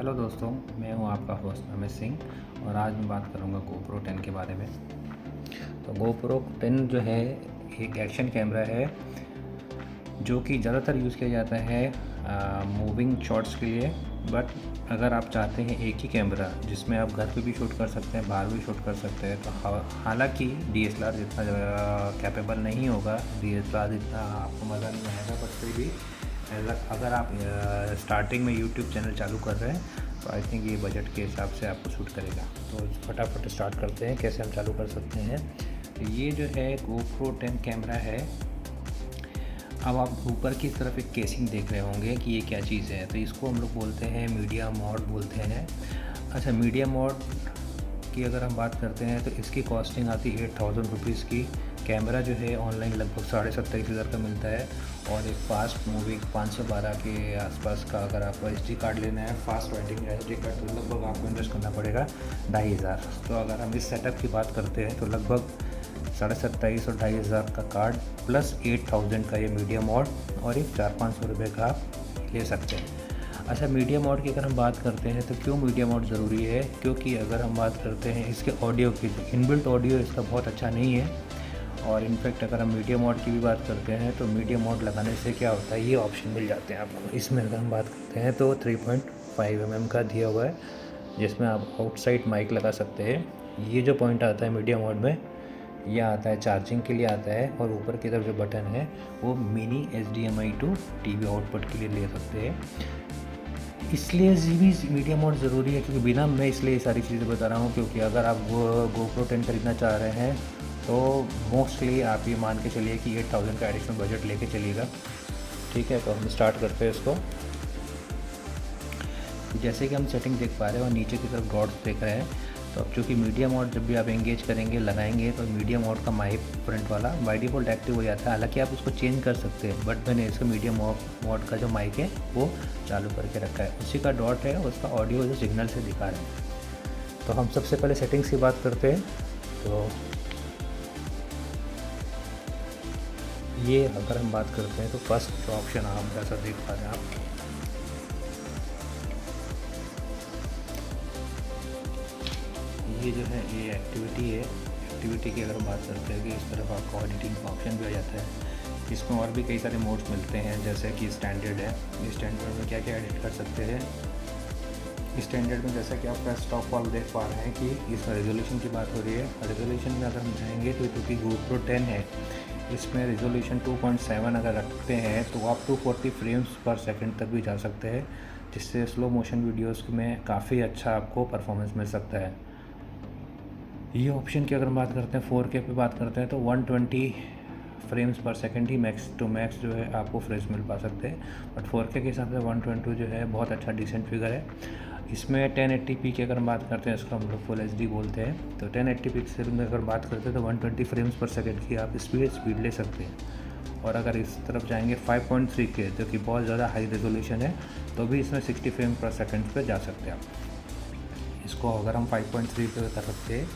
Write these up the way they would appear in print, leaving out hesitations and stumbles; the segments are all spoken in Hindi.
हेलो दोस्तों, मैं हूं आपका होस्ट अमित सिंह और आज मैं बात करूंगा GoPro 10 के बारे में। तो GoPro 10 जो है एक एक्शन कैमरा है जो कि ज़्यादातर यूज़ किया जाता है मूविंग शॉट्स के लिए। बट अगर आप चाहते हैं एक ही कैमरा जिसमें आप घर पे भी शूट कर सकते हैं, बाहर भी शूट कर सकते हैं, तो हालांकि DSLR जितना कैपेबल नहीं होगा, DSLR जितना आपको मज़ा नहीं आएगा, बट फिर भी अगर आप स्टार्टिंग में यूट्यूब चैनल चालू कर रहे हैं तो आई थिंक ये बजट के हिसाब से आपको सूट करेगा। तो फटाफट स्टार्ट करते हैं कैसे हम चालू कर सकते हैं। तो ये जो है GoPro 10 कैमरा है। अब आप ऊपर की तरफ एक केसिंग देख रहे होंगे कि ये क्या चीज़ है, तो इसको हम लोग बोलते हैं मीडिया मोड बोलते हैं। अच्छा, मीडिया मोड की अगर हम बात करते हैं तो इसकी कॉस्टिंग आती है 8000 रुपीज़ की। कैमरा जो है ऑनलाइन लगभग 27,500 का मिलता है और एक फास्ट मूविंग 512 के आसपास का अगर आपको SD कार्ड लेना है, फास्ट राइटिंग SD कार्ड, तो लगभग आपको इन्वेस्ट करना पड़ेगा 2500। तो अगर हम इस सेटअप की बात करते हैं तो लगभग 27,500 और 2500 का कार्ड प्लस 8000 का ये मीडिया मोड और एक 400-500 रुपये का आप ले सकते हैं। अच्छा, मीडिया मोड की अगर हम बात करते हैं तो क्यों मीडिया मोड ज़रूरी है, क्योंकि अगर हम बात करते हैं इसके ऑडियो की, तो इनबिल्ट ऑडियो इसका बहुत अच्छा नहीं है। और इनफैक्ट अगर हम मीडिया मोड की भी बात करते हैं तो मीडिया मोड लगाने से क्या होता है, ये ऑप्शन मिल जाते हैं आपको। इसमें अगर हम बात करते हैं तो 3.5 mm का दिया हुआ है जिसमें आप आउटसाइड माइक लगा सकते हैं। ये जो पॉइंट आता है मीडिया मोड में, यह आता है चार्जिंग के लिए आता है, और ऊपर की तरफ जो बटन है वो mini HDMI to TV output के लिए ले सकते हैं। इसलिए भी मीडिया मोड ज़रूरी है, क्योंकि बिना मैं इसलिए ये सारी चीज़ें बता रहा हूँ क्योंकि अगर आप GoPro 10 खरीदना चाह रहे हैं तो मोस्टली आप ये मान के चलिए कि 8000 का एडिशनल बजट लेके चलिएगा। ठीक है, तो हम स्टार्ट करते हैं इसको। जैसे कि हम सेटिंग देख पा रहे हैं और नीचे की तरफ डॉट्स देख रहे हैं, तो अब चूँकि मीडिया मोड जब भी आप एंगेज करेंगे, लगाएंगे, तो मीडिया मोड का माइक फ्रंट वाला बाय डिफ़ॉल्ट एक्टिव हो जाता है। हालांकि आप उसको चेंज कर सकते हैं, बट मैंने इसका मीडिया मोड का जो माइक है वो चालू करके रखा है। उसी का डॉट है, उसका ऑडियो जो सिग्नल से दिखा रहे हैं। तो हम सबसे पहले सेटिंग्स की बात करते हैं। तो ये अगर हम बात करते हैं तो फर्स्ट जो ऑप्शन आप जैसा देख पा रहे हैं आप, ये जो है ये एक्टिविटी है। एक्टिविटी की अगर हम बात करते हैं कि इस तरफ आपको एडिटिंग का ऑप्शन भी आ जाता है। इसमें और भी कई सारे मोड्स मिलते हैं, जैसे कि स्टैंडर्ड है। स्टैंडर्ड में क्या क्या एडिट कर सकते हैं। स्टैंडर्ड में जैसा कि आप डेस्कटॉप पर देख पा रहे हैं कि इसमें रेजोल्यूशन की बात हो रही है। रेजोल्यूशन में अगर हम जाएंगे तो क्योंकि GoPro 10 है, इसमें रेजोल्यूशन 2.7 अगर रखते हैं तो आप 240 फ्रेम्स पर सेकंड तक भी जा सकते हैं, जिससे स्लो मोशन वीडियोस में काफ़ी अच्छा आपको परफॉर्मेंस मिल सकता है। ये ऑप्शन की अगर हम बात करते हैं 4K पे बात करते हैं तो 120 फ्रेम्स पर सेकंड ही मैक्स टू मैक्स जो है आपको फ्रेम्स मिल पा सकते हैं। बट 4K के हिसाब से 120 जो है बहुत अच्छा डिसेंट फिगर है। इसमें 1080p की अगर हम बात करते हैं, इसको हम लोग फुल HD बोलते हैं, तो 1080p से अगर बात करते हैं तो 120 फ्रेम्स पर सेकंड की आप स्पीड ले सकते हैं। और अगर इस तरफ जाएंगे 5.3K जो कि बहुत ज़्यादा हाई रेजोल्यूशन है, तो भी इसमें 60 फ्रेम पर सेकंड पे जा सकते हैं आप। इसको अगर हम 5.3 पे कर सकते हैं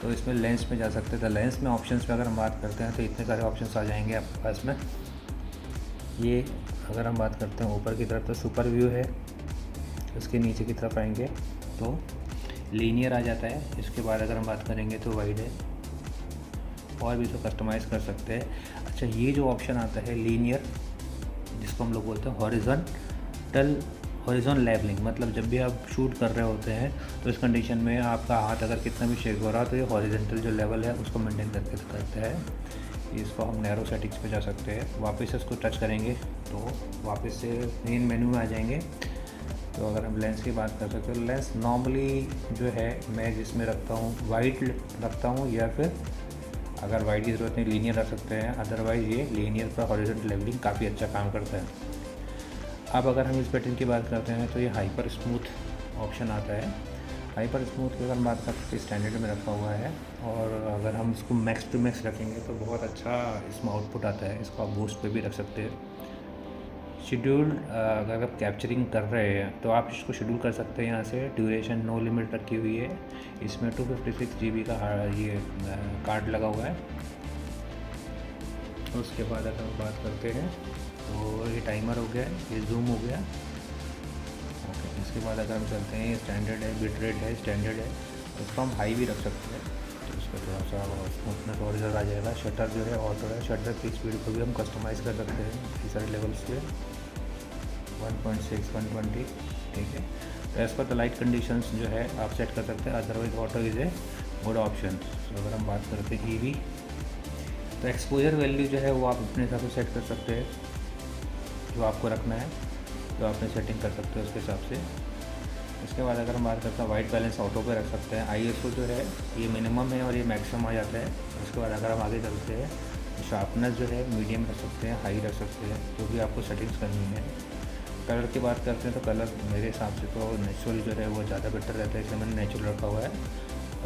तो इसमें लेंस में जा सकते हैं। तो लेंस में ऑप्शंस पे अगर हम बात करते हैं तो इतने सारे ऑप्शंस आ जाएंगे आपके पास में। ये अगर हम बात करते हैं ऊपर की तरफ तो सुपर व्यू है, उसके नीचे की तरफ आएंगे तो लीनियर आ जाता है। इसके बाद अगर हम बात करेंगे तो वाइड है, और भी तो कस्टमाइज़ कर सकते हैं। अच्छा, ये जो ऑप्शन आता है लीनियर, जिसको हम लोग बोलते हैं हॉरिजॉन लेवलिंग, मतलब जब भी आप शूट कर रहे होते हैं तो इस कंडीशन में आपका हाथ अगर कितना भी शेक हो रहा है तो ये हॉरिजॉन्टल जो लेवल है उसको मेंटेन करके करता है। इसको हम नैरो सेटिंग्स पे जा सकते हैं। वापस इसको टच करेंगे तो वापस से मेन मेन्यू में आ जाएंगे। तो अगर हम लेंस की बात कर सकते हो, लेंस नॉर्मली जो है मैं जिसमें रखता हूँ वाइड रखता हूँ, या फिर अगर वाइड की ज़रूरत नहीं लीनियर रख सकते हैं। अदरवाइज़ ये लीनियर पर हॉरिजॉन्टल लेवलिंग काफ़ी अच्छा काम करता है। अब अगर हम इस बटन की बात करते हैं तो ये हाइपर स्मूथ ऑप्शन आता है। हाइपर स्मूथ की अगर हम बात करते हैं स्टैंडर्ड में रखा हुआ है, और अगर हम इसको मैक्स टू मैक्स रखेंगे तो बहुत अच्छा इसमें आउटपुट आता है। इसको आप बूस्ट पे भी रख सकते हैं। शेड्यूल अगर आप कैप्चरिंग कर रहे हैं तो आप इसको शेड्यूल कर सकते हैं। यहाँ से ड्यूरेशन नो लिमिट रखी हुई है। इसमें 256 GB का ये कार्ड लगा हुआ है। उसके बाद अगर हम बात करते हैं तो ये टाइमर हो गया, ये जूम हो गया। ओके, इसके बाद अगर हम चलते हैं, स्टैंडर्ड है, बिट रेट है, स्टैंडर्ड है, उसको हम हाई भी रख सकते हैं, तो उसका थोड़ा सा स्मूथनेस और ज़्यादा आ जाएगा। शटर जो है ऑटो है, शटर की स्पीड को भी हम कस्टमाइज़ कर सकते हैं इस सारे लेवल्स पे, 1.6, 120, ठीक है। तो as per the light conditions जो है आप सेट कर सकते हैं, otherwise auto is a good option. तो अगर हम बात करते हैं ईवी, तो एक्सपोजर वैल्यू जो है वो आप अपने हिसाब से सेट कर सकते हैं, जो आपको रखना है, जो आपने सेटिंग कर सकते हैं उसके हिसाब से। इसके बाद अगर हम बात करते हैं वाइट बैलेंस ऑटो पे रख सकते हैं। ISO जो है ये मिनिमम है और ये मैक्सिमम आ जाता है। उसके बाद अगर हम आगे चलते हैं, शार्पनेस जो है मीडियम रख सकते हैं, हाई रख सकते हैं, जो भी आपको सेटिंग्स करनी है। कलर की बात करते हैं तो कलर मेरे हिसाब से तो नेचुरल जो है वो ज़्यादा बेटर रहता है, इसलिए मैंने नेचुरल रखा हुआ है।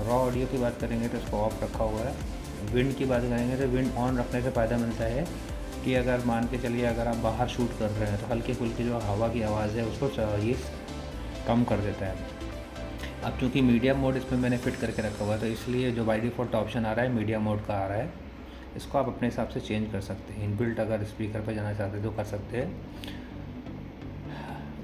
रॉ ऑडियो की बात करेंगे तो इसको ऑफ रखा हुआ है। विंड की बात करेंगे तो विंड ऑन रखने से फ़ायदा मिलता है कि अगर मान के चलिए अगर आप बाहर शूट कर रहे हैं तो हल्की फुल्की जो हवा की आवाज़ है उसको ये कम कर देता है। अब चूँकि मीडिया मोड इसमें मैंने फिट करके रखा हुआ है, तो इसलिए जो बाय डिफ़ॉल्ट ऑप्शन आ रहा है मीडिया मोड का आ रहा है। इसको आप अपने हिसाब से चेंज कर सकते हैं। इनबिल्ट अगर स्पीकर पर जाना चाहते हैं तो कर सकते हैं।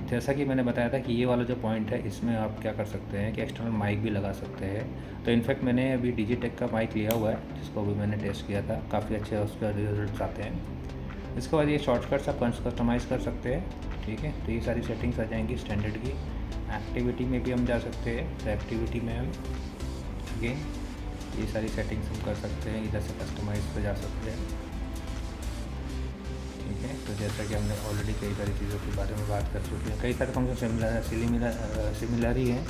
जैसा कि मैंने बताया था कि ये वाला जो पॉइंट है इसमें आप क्या कर सकते हैं कि एक्सटर्नल माइक भी लगा सकते हैं। तो इनफैक्ट मैंने अभी डिजिटेक का माइक लिया हुआ है, जिसको अभी मैंने टेस्ट किया था, काफ़ी अच्छे उस पर रिजल्ट आते हैं। इसके बाद ये शॉर्टकट्स आप कस्टमाइज़ कर सकते हैं, ठीक है। तो ये सारी सेटिंग्स आ जाएंगी स्टैंडर्ड की। एक्टिविटी में भी हम जा सकते हैं, तो एक्टिविटी में हम अगेन ये सारी सेटिंग्स हम कर सकते हैं, इधर से कस्टमाइज़ पे जा सकते हैं, ठीक है। तो जैसा कि हमने ऑलरेडी कई सारी चीज़ों के बारे में बात कर चुके हैं, कई सारे फंक्शन सिमिलर ही हैं।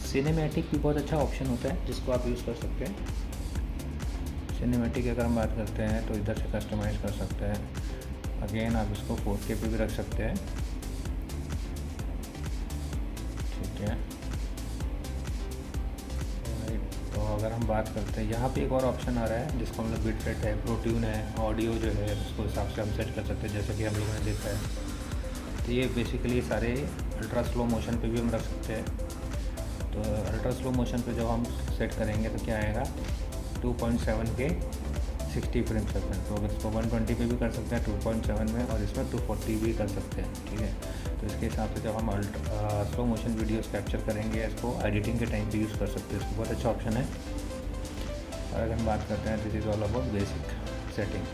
सिनेमैटिक भी बहुत अच्छा ऑप्शन होता है जिसको आप यूज़ कर सकते हैं। सिनेमैटिक अगर हम बात करते हैं तो इधर से कस्टमाइज़ कर सकते हैं। अगेन आप इसको 4K पे भी रख सकते हैं, ठीक है। तो अगर हम बात करते हैं, यहाँ पे एक और ऑप्शन आ रहा है जिसको हम लोग बिट रेट है, प्रोट्यून है, ऑडियो जो है उसको हिसाब से हम सेट कर सकते हैं, जैसे कि हम लोगों ने देखा है। तो ये बेसिकली सारे अल्ट्रा स्लो मोशन पे भी हम रख सकते हैं। तो अल्ट्रा स्लो मोशन पे जब हम सेट करेंगे तो क्या आएगा, 2.7 के 60 फ्रेम सेकंड। तो अगर इसको 120 पे भी कर सकते हैं 2.7 में, और इसमें 240 भी कर सकते हैं, ठीक है। तो इसके हिसाब से जब हम स्लो मोशन वीडियोस कैप्चर करेंगे, इसको एडिटिंग के टाइम पे यूज़ कर सकते हैं। इसको बहुत अच्छा ऑप्शन है। और अगर हम बात करते हैं, this is all about basic setting.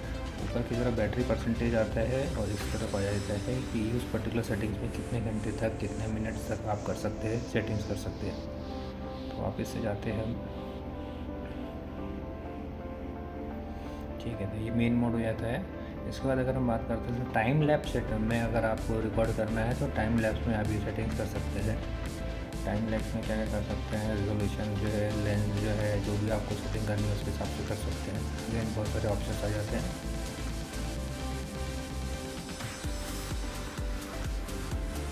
ऊपर की तरफ बैटरी परसेंटेज आता है और इस तरफ आ जाता है कि उस पर्टिकुलर सेटिंग्स में कितने घंटे तक, कितने मिनट तक आप कर सकते हैं, सेटिंग्स कर सकते हैं। तो वापस से जाते हैं, ठीक है। तो ये मेन मोड हो जाता है। इसके बाद अगर हम बात करते हैं तो टाइम लैप्स सेटअप में अगर आपको रिकॉर्ड करना है तो टाइम लैप्स में आप ये सेटिंग्स कर सकते हैं। टाइम लैप्स में क्या क्या कर सकते हैं, रिजोल्यूशन जो है, लेंस जो है, जो भी आपको सेटिंग करनी है उसके हिसाब से कर सकते हैं। अगेन बहुत सारे ऑप्शन आ जाते हैं।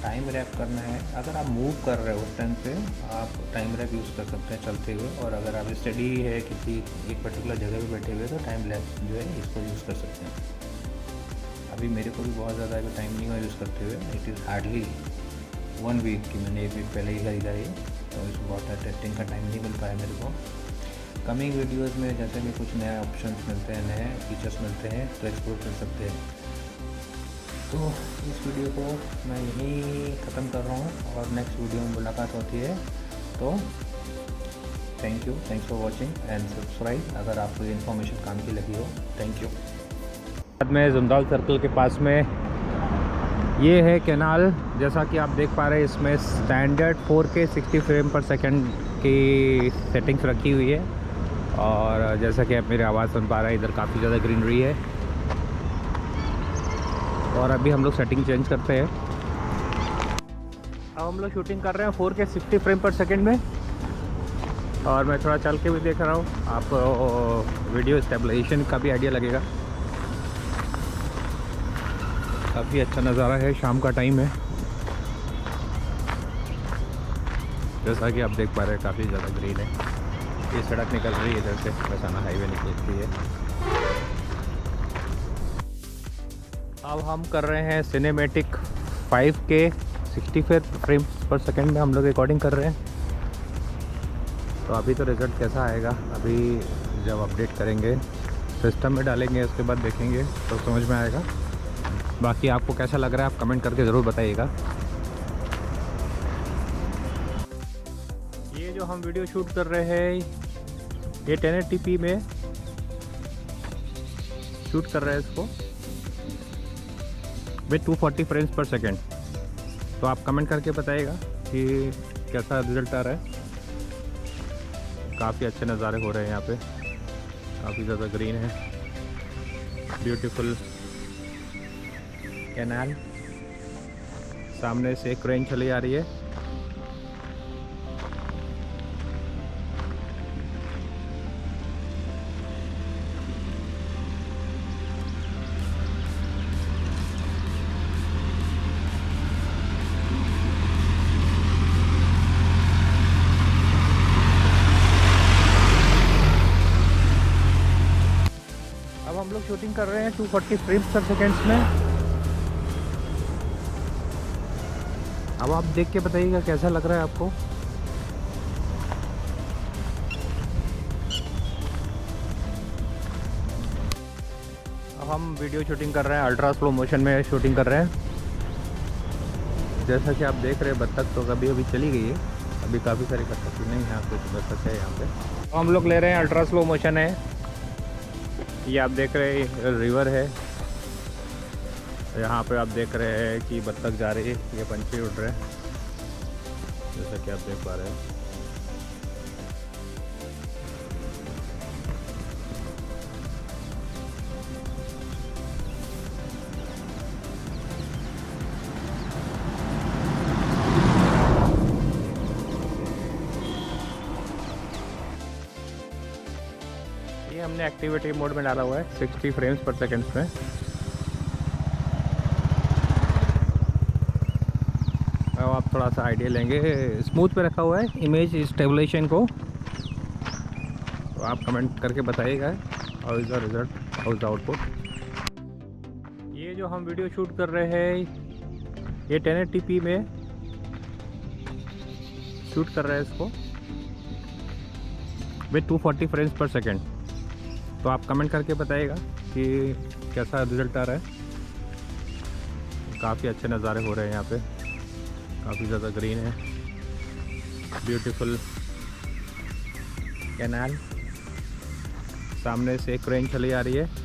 टाइम रैप करना है, अगर आप मूव कर रहे हो उस टाइम पे आप टाइम रैप यूज़ कर सकते हैं चलते हुए। और अगर आप स्टडी है किसी एक पर्टिकुलर जगह पे बैठे हुए तो टाइम लैप्स जो है इसको यूज़ कर सकते हैं। अभी मेरे को भी बहुत ज़्यादा अभी टाइम नहीं हुआ यूज़ करते हुए, इट इज़ हार्डली 1 वीक की, मैंने 1 वीक पहले ही खरीदा ये, तो इसको बहुत टेस्टिंग का टाइम नहीं मिल पाया मेरे को। कमिंग वीडियोज़ में जैसे भी कुछ नए ऑप्शन मिलते हैं, नए फीचर्स मिलते हैं तो एक्सप्लोर कर सकते हैं। तो इस वीडियो को मैं यहीं ख़त्म कर रहा हूँ और नेक्स्ट वीडियो में मुलाकात होती है। तो thanks for watching and subscribe अगर आपको ये इन्फॉर्मेशन काम की लगी हो। Thank you. बाद में जुंदाल सर्कल के पास में ये है कैनाल, जैसा कि आप देख पा रहे हैं इसमें स्टैंडर्ड 4K 60 फ्रेम पर सेकंड की सेटिंग्स रखी हुई है। और जैसा कि आप मेरी आवाज़ सुन पा रहे हैं, इधर काफ़ी ज़्यादा ग्रीनरी है। और अभी हम लोग सेटिंग चेंज करते हैं। अब हम लोग शूटिंग कर रहे हैं 4K 60 फ्रेम पर सेकंड में। और मैं थोड़ा चल के भी देख रहा हूँ, आप वीडियो स्टेबलाइजेशन का भी आइडिया लगेगा। काफ़ी अच्छा नज़ारा है, शाम का टाइम है, जैसा कि आप देख पा रहे हैं काफ़ी ज़्यादा ग्रीन है। ये सड़क निकल रही है इधर से, बसाना हाईवे निकलती है। अब हम कर रहे हैं सिनेमैटिक 5K 60 फ्रेम पर सेकंड में हम लोग रिकॉर्डिंग कर रहे हैं। तो अभी तो रिज़ल्ट कैसा आएगा, अभी जब अपडेट करेंगे सिस्टम में डालेंगे उसके बाद देखेंगे तो समझ में आएगा। बाकी आपको कैसा लग रहा है आप कमेंट करके ज़रूर बताइएगा। जो हम वीडियो शूट कर रहे हैं ये 1080p में शूट कर रहे हैं इसको विथ 240 फ्रेम्स पर सेकेंड। तो आप कमेंट करके बताइएगा कि कैसा रिजल्ट आ रहा है। काफ़ी अच्छे नज़ारे हो रहे हैं यहाँ पे, काफ़ी ज़्यादा ग्रीन है, ब्यूटीफुल कैनाल, सामने से एक क्रेन चली आ रही है। अब हम लोग शूटिंग कर रहे हैं 240 फ्रेम्स पर सेकेंड्स में। अब आप देख के बताइएगा कैसा लग रहा है आपको। अब हम वीडियो शूटिंग कर रहे हैं, अल्ट्रा स्लो मोशन में शूटिंग कर रहे हैं। जैसा कि आप देख रहे हैं बत्तख तो कभी अभी चली गई है, अभी काफ़ी सारी बत्तख नहीं यहाँ पे, बत्तख है यहाँ पे। तो हम लोग ले रहे हैं अल्ट्रा स्लो मोशन है। ये आप देख रहे हैं रिवर है, यहाँ पे आप देख रहे हैं कि बत्तख जा रही है, ये पंछी उड़ रहे हैं जैसा कि आप देख पा रहे हैं। ये हमने एक्टिविटी मोड में डाला हुआ है 60 फ्रेम्स पर सेकेंड में। अब आप थोड़ा सा आइडिया लेंगे, स्मूथ पे रखा हुआ है इमेज स्टेबलाइजेशन को। तो आप कमेंट करके बताइएगा how is the result, how is the output. ये जो हम वीडियो शूट कर रहे हैं ये 1080p में शूट कर रहे हैं इसको विथ 240 फ्रेम्स पर सेकेंड। तो आप कमेंट करके बताइएगा कि कैसा रिजल्ट आ रहा है। काफ़ी अच्छे नज़ारे हो रहे हैं यहाँ पे, काफ़ी ज़्यादा ग्रीन है, ब्यूटीफुल कैनाल, सामने से एक क्रेन चली आ रही है।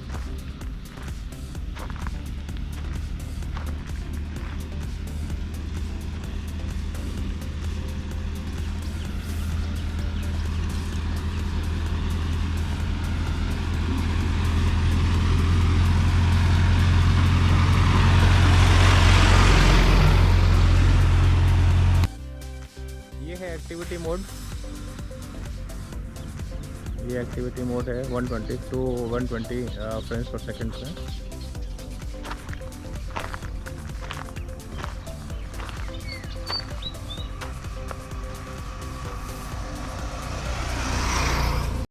एक्टिविटी मोड, ये एक्टिविटी मोड है 120 to 120 फ्रेम्स पर सेकेंड में।